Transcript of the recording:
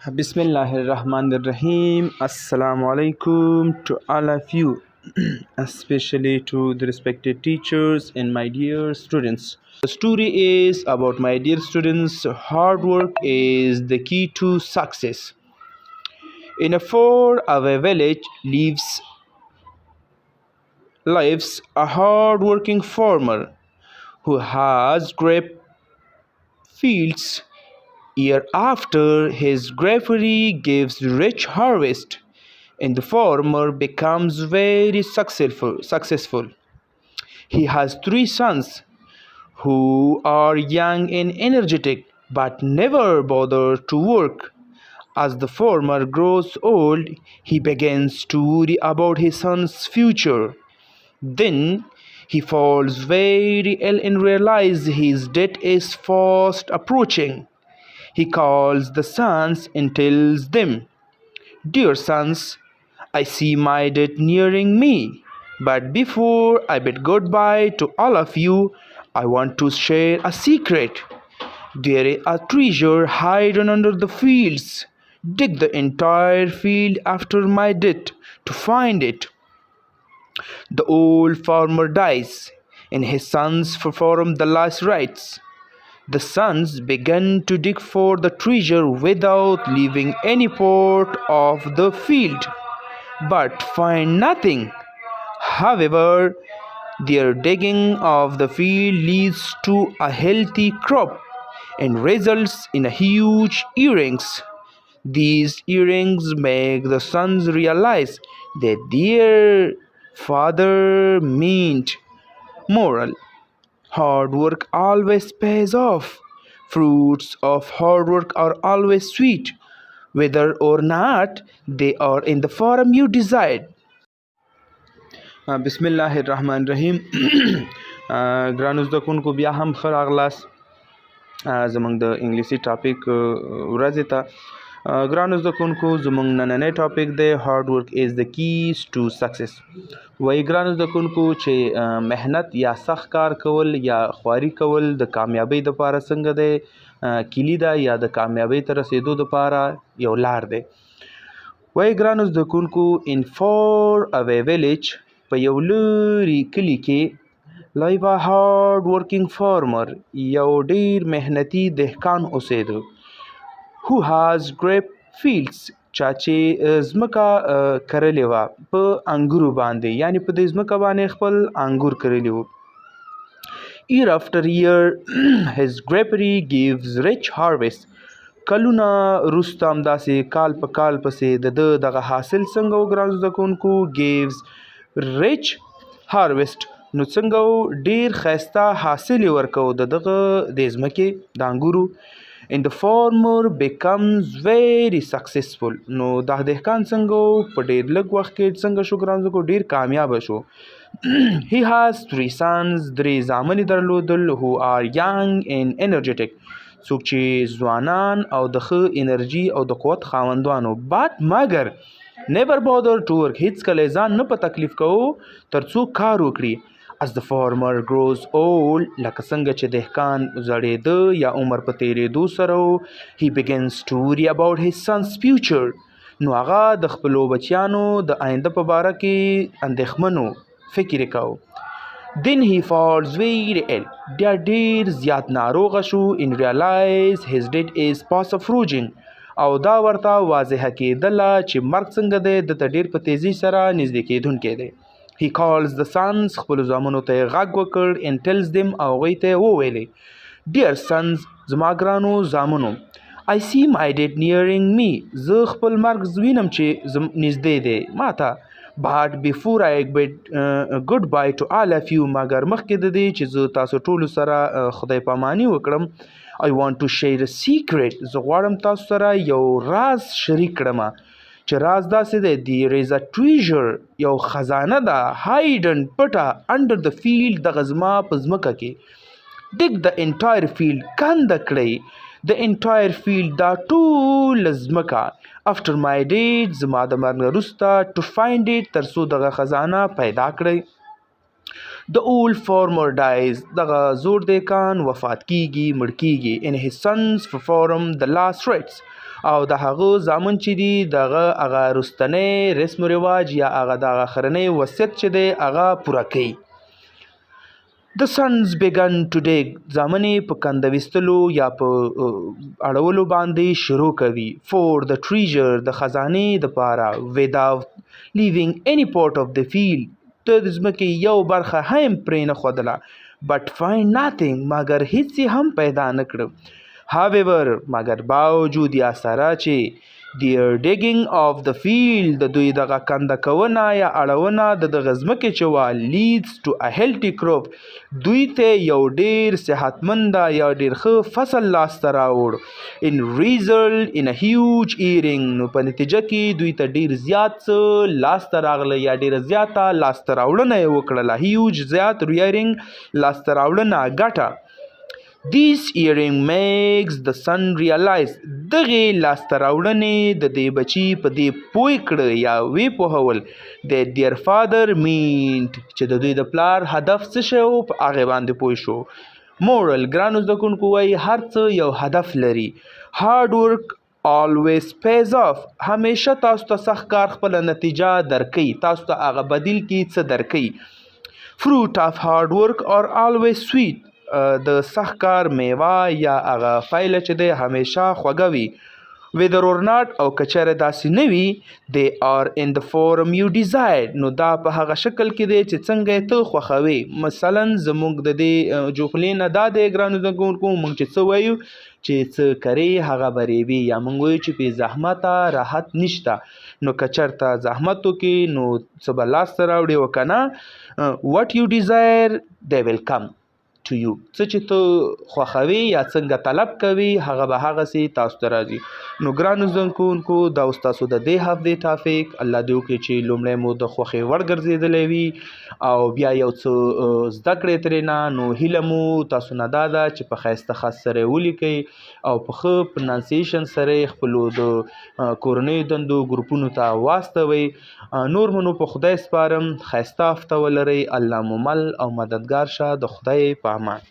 Bismillahirrahmanirrahim. Assalamu alaikum to all of you, especially to the respected teachers and my dear students. The story is about my dear students. Hard work is the key to success. In a far-away village lives a hard-working farmer who has grape fields. Year after, his granary gives rich harvest, and the farmer becomes very successful. He has three sons who are young and energetic but never bother to work. As the farmer grows old, he begins to worry about his son's future. Then he falls very ill and realizes his death is fast approaching. He calls the sons and tells them, "Dear sons, I see my death nearing me. But before I bid goodbye to all of you, I want to share a secret. There is a treasure hidden under the fields. Dig the entire field after my death to find it." The old farmer dies, and his sons perform the last rites. The sons began to dig for the treasure without leaving any part of the field, but find nothing. However, their digging of the field leads to a healthy crop and results in huge earrings. These earrings make the sons realize that their father meant. Moral: hard work always pays off. Fruits of hard work are always sweet, whether or not they are in the form you desired. Bismillahirrahmanirrahim. ګرانو زده کوونکو بیا هم ښه راغلاست زموږ د انګلیسي ټاپیک ورځې ته. ګرانو زده کوونکو زموږ نننی ټاپیک دی هارډ ورک از د کیز ټو سکسس. وایي ګرانو زده کوونکو چې مهنت یا سخت کار کول یا خواري کول د کامیابۍ دپاره څنګه دی کیلي ده یا د کامیابۍ ته رسېدو دپاره یو لار دی. وایي ګرانو زده کوونکو ان فار اوے ویلیج په یو لرې کلي کې live a hard working farmer یو ډیر مهنتي دهقان اوسېده who has grape fields چا چې ځمکه کرلې وه په انګورو باندې یعنی په دې ځمکه باندې خپل انګور کرلي وو. year after year his grapey gives rich harvest. کلونه وروسته همداسې کال په کال پسې د ده دغه حاصل څنګه و ګرانو زده کوونکو gives rich harvest نو څنګه و ډیر ښایسته حاصل یې ورکو د دغه د ځمکې د انګورو. and the farmer becomes very successful. نو دا دهقان څنګه و په ډیر لږ وخت کې څنګه شو ګرانو زده کوونکو ډیر کامیابه شو. he has three sons. درې زامن یې درلودل who are young and energetic څوک چې ځوانان او د ښه انرژي او د قوت خاوندانو but مګر never bother to work هیڅکله یې ځان نه په تکلیف کوو تر څو کار وکړي. as the farmer grows old لکه څنګه چې دهقان زړېده یا عمر په تېرېدو سره he begins to worry about his son's future نو هغه د خپلو بچیانو د آینده په باره کې اندېښمن و فکر یې کوو. then he falls very ill بیا ډېر زیات ناروغه شو and realize his death is fast approaching او دا ورته واضحه کېدله چې مرګ څنګه دی د ته ډېر په تیزۍ سره نږدې کېدونکی دی. he calls the sons خپلو زامنو ته یې غږ وکړ and tells them او هغوی ته یې وویلې dear sons زما ګرانو زامنو I see my death nearing me زه خپل مرګ وینم چې نږدې دی ما ته but before I bid goodbye to all of you مګر مخکې د دې چې زه تاسو ټولو سره خدای پاماني وکړم I want to share a secret زه غواړم تاسو سره یو راز شریک کړم چې راز داسې دی there is a treasure یو خزانه ده hidden پټه under the field دغه زما په ځمکه کې. dig the entire field کنده کړئ the entire field دا ټوله ځمکه after my death زما د مرګ نه وروسته to find it تر څو دغه خزانه پیدا کړئ. The old farmer dies. دغه زوړ دیکان وفات کیږي مړ کیږي. In his sons perform the last rites. او د هغه زامن چې دي دغه هغه رستنی رسم و رواج یا هغه د اخرنی وصیت چې دی هغه پوره کوي. The sons began to dig. زامنې په کندویستلو یا په اړولو باندې شروع کوي. For the treasure د خزانې دپاره. Without leaving any part of the field. د ځمکې یو برخه هم پرې نه ښودله. But find nothing. مګر هیڅ یې هم پیدا نه کړه. However مګر باوجود یا سره چې their digging of the field د دوی دغه کنده کونه یا اړونه د دغه ځمکې چې وه leads to a healthy crop دوی ته یو ډیر صحتمنده یا ډیر ښه فصل لاسته راوړ. in result in a huge earning نو په نتیجه کې دوی ته ډیر زیات څه لاسته راغله یا ډیر زیاته لاسته راوړنه یې وکړله. huge زیات earning لاسته راوړنه ګټه. This earring makes the son realize دغې لاسته راوړنې د دې بچي په دې پوه کړه یا وی پوهول that their father meant چې د دوی د پلار هدف څه شی و په هغې باندې پوه شو. moral ګرانو زده کوونکو وایي هر څه یو هدف لري. hard work always pays off همیشه تاسو ته سخت کار خپله نتیجه درکوي. تاسو ته هغه بدیل کې څه درکوي. fruit of hard work are always sweet د سخت کار میوه یا هغه پایله چې دی همیشه خوږه وي. whether or not او که چېرې داسې نه وي they are in the form you desired نو دا په هغه شکل کې دی چې څنګه یې ته خوښوي. مثلا زموږ د دې جوخلې نه دا دی ګرانو زده کوونکو موږ چې څه وایو چې څه کرې هغه به ریبي یا موږ وایو چې بې زحمته راحت نشته. نو که چېرته زحمت وکړي نو څه به لاسته راوړي او که نه what you desire they will come to you څه چې ته خوښوي یا څنګه طلب کوي هغه به هغسې تاسو ته راځي. نو ګرانو زده کوونکو دا اوس تاسو د دې هفتې ټاپک الله دې وکړي چې لومړی مو د خوښې وړ ګرځېدلی وي او بیا یو څه زده کړئ ترېنه. نو هیله مو تاسو نه دا ده چې په ښایسته خط سره یې ولیکئ او په ښه پرنانسیشن سره یې خپلو د کورنیو دندو ګروپونو ته واستوئ. نور مو نو په خدای سپارم. ښایسته هفته ولرئ. الله مو مل او مددګار شه. د خدای په امان.